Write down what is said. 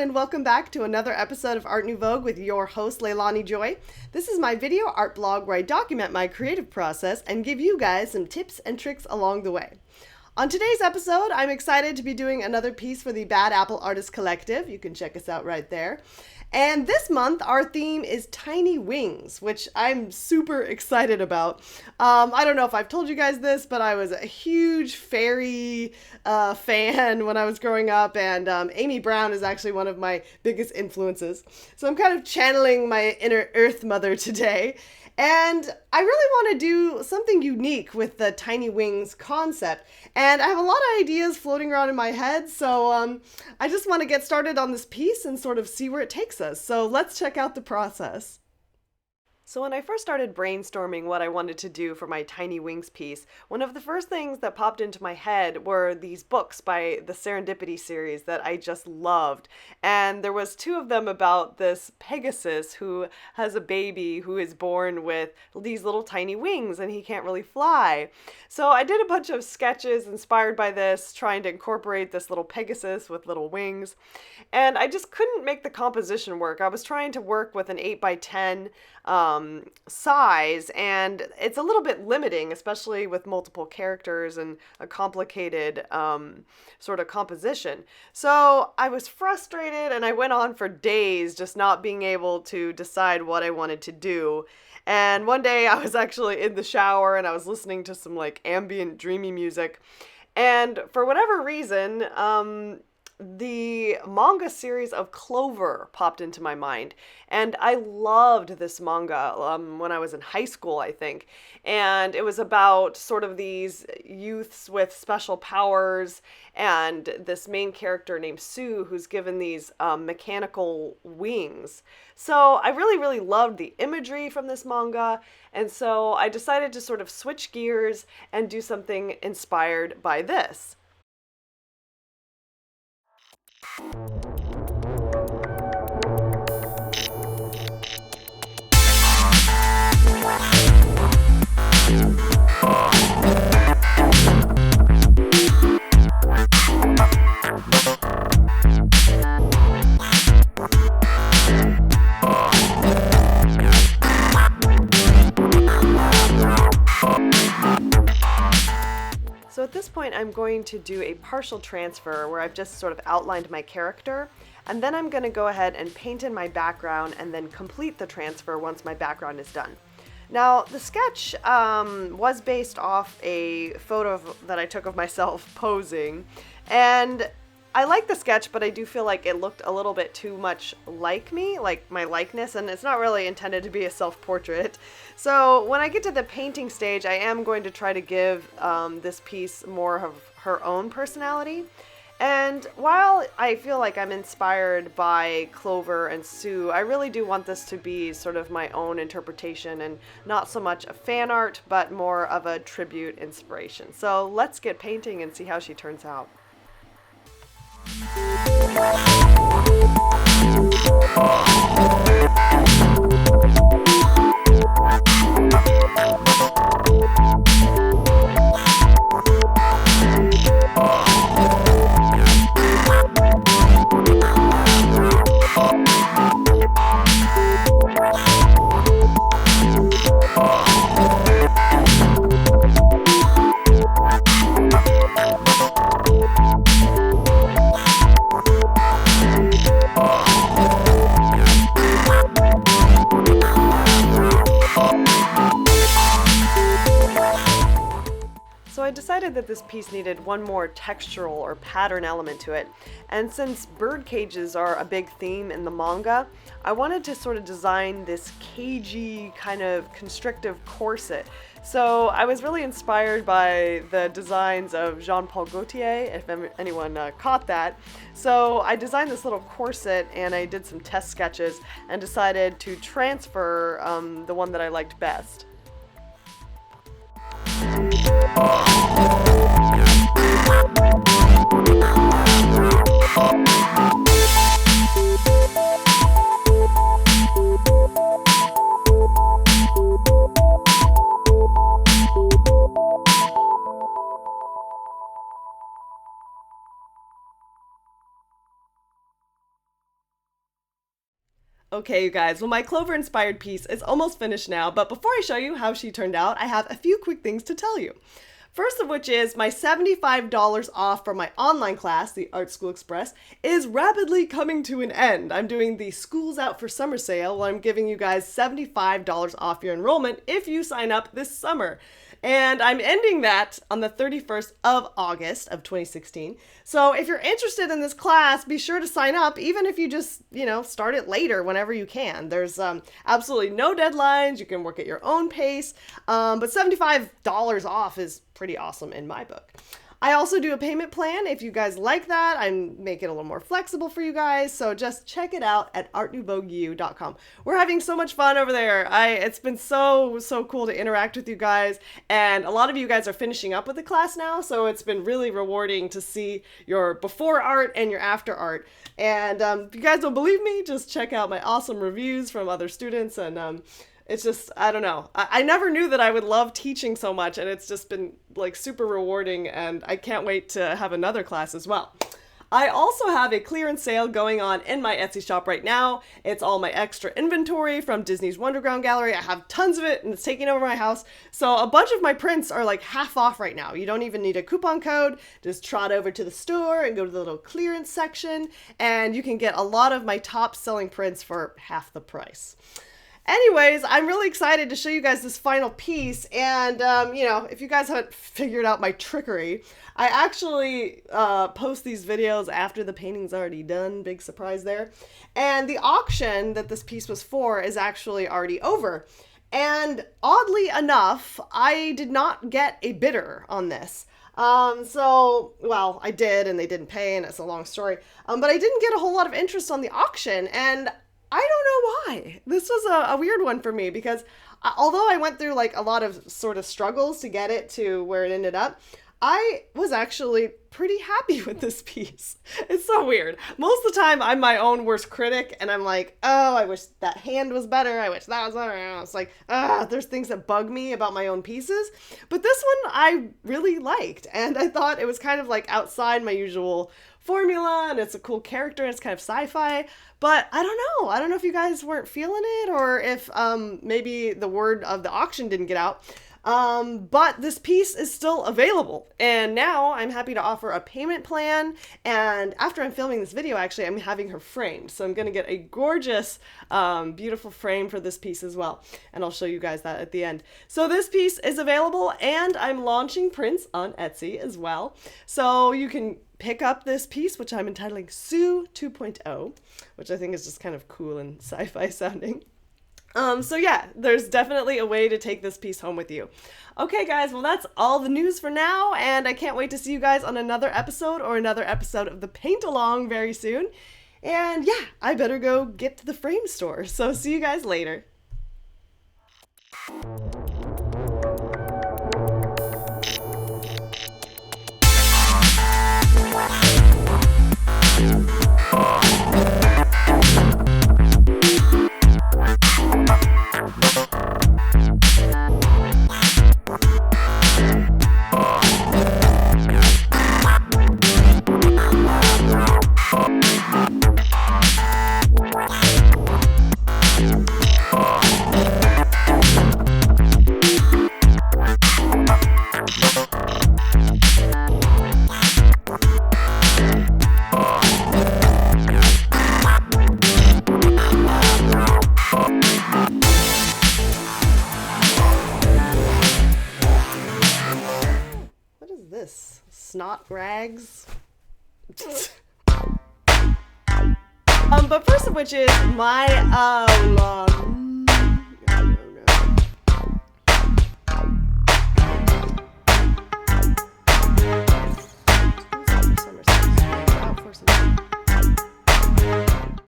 and welcome back to another episode of Art Nouveau with your host, LeilaniJoy. This is my video art blog where I document my creative process and give you guys some tips and tricks along the way. On today's episode, I'm excited to be doing another piece for the Bad Apple Artists Collective. You can check us out right there. And this month, our theme is tiny wings, which I'm super excited about. I don't know if I've told you guys this, but I was a huge fairy fan when I was growing up, and Amy Brown is actually one of my biggest influences. So I'm kind of channeling my inner Earth Mother today. And I really want to do something unique with the tiny wings concept. And I have a lot of ideas floating around in my head, so I just want to get started on this piece and sort of see where it takes us. So let's check out the process. So when I first started brainstorming what I wanted to do for my Tiny Wings piece, one of the first things that popped into my head were these books by the Serendipity series that I just loved. And there was two of them about this Pegasus who has a baby who is born with these little tiny wings and he can't really fly. So I did a bunch of sketches inspired by this, trying to incorporate this little Pegasus with little wings. And I just couldn't make the composition work. I was trying to work with an 8x10 size, and it's a little bit limiting, especially with multiple characters and a complicated sort of composition. So I was frustrated and I went on for days just not being able to decide what I wanted to do. And one day I was actually in the shower and I was listening to some like ambient dreamy music, and for whatever reason the manga series of Clover popped into my mind, and I loved this manga when I was in high school, I think, and it was about sort of these youths with special powers and this main character named Sue who's given these mechanical wings. So I really loved the imagery from this manga, and so I decided to sort of switch gears and do something inspired by this. So at this point, I'm going to do a partial transfer where I've just sort of outlined my character, and then I'm going to go ahead and paint in my background and then complete the transfer once my background is done. Now, the sketch was based off a photo that I took of myself posing, and I like the sketch, but I do feel like it looked a little bit too much like me, like my likeness, and it's not really intended to be a self-portrait. So when I get to the painting stage, I am going to try to give this piece more of her own personality. And while I feel like I'm inspired by Clover and Sue, I really do want this to be sort of my own interpretation and not so much a fan art, but more of a tribute inspiration. So let's get painting and see how she turns out. So I decided that this piece needed one more textural or pattern element to it, and since bird cages are a big theme in the manga, I wanted to sort of design this cagey kind of constrictive corset. So I was really inspired by the designs of Jean-Paul Gaultier, if anyone caught that. So I designed this little corset and I did some test sketches and decided to transfer the one that I liked best. Okay, you guys, well, my Clover inspired piece is almost finished now, but before I show you how she turned out, I have a few quick things to tell you. First of which is my $75 off for my online class, the Art School Express, is rapidly coming to an end. I'm doing the Schools Out for Summer sale where I'm giving you guys $75 off your enrollment if you sign up this summer. And I'm ending that on the 31st of August of 2016. So if you're interested in this class, be sure to sign up, even if you just, start it later whenever you can. There's absolutely no deadlines. You can work at your own pace. But $75 off is pretty awesome in my book. I also do a payment plan. If you guys like that, I make it a little more flexible for you guys. So just check it out at artnouveau.com. We're having so much fun over there. It's been so cool to interact with you guys. And a lot of you guys are finishing up with the class now. So it's been really rewarding to see your before art and your after art. And if you guys don't believe me, just check out my awesome reviews from other students. And it's just, I don't know. I never knew that I would love teaching so much, and it's just been like super rewarding, and I can't wait to have another class as well. I also have a clearance sale going on in my Etsy shop right now. It's all my extra inventory from Disney's Wonderground Gallery. I have tons of it, and it's taking over my house. So a bunch of my prints are like half off right now. You don't even need a coupon code. Just trot over to the store and go to the little clearance section, and you can get a lot of my top selling prints for half the price. Anyways, I'm really excited to show you guys this final piece, and if you guys haven't figured out my trickery, I actually post these videos after the painting's already done. Big surprise there. And the auction that this piece was for is actually already over. And oddly enough, I did not get a bidder on this. Well, I did, and they didn't pay, and it's a long story. But I didn't get a whole lot of interest on the auction, and I don't know why. This was a weird one for me because although I went through like a lot of sort of struggles to get it to where it ended up, I was actually pretty happy with this piece. It's so weird. Most of the time I'm my own worst critic and I'm like, oh, I wish that hand was better. I wish that was better. It's like, there's things that bug me about my own pieces. But this one I really liked, and I thought it was kind of like outside my usual formula, and it's a cool character, and it's kind of sci-fi, but I don't know. I don't know if you guys weren't feeling it, or if maybe the word of the auction didn't get out. But this piece is still available, and now I'm happy to offer a payment plan, and after I'm filming this video, actually, I'm having her framed, so I'm going to get a gorgeous, beautiful frame for this piece as well, and I'll show you guys that at the end. So this piece is available, and I'm launching prints on Etsy as well, so you can pick up this piece, which I'm entitling Sue 2.0, which I think is just kind of cool and sci-fi sounding. So yeah, there's definitely a way to take this piece home with you. Okay guys, well that's all the news for now, and I can't wait to see you guys on another episode of the Paint Along very soon. And yeah, I better go get to the frame store. So see you guys later. Snot rags. But first of which is my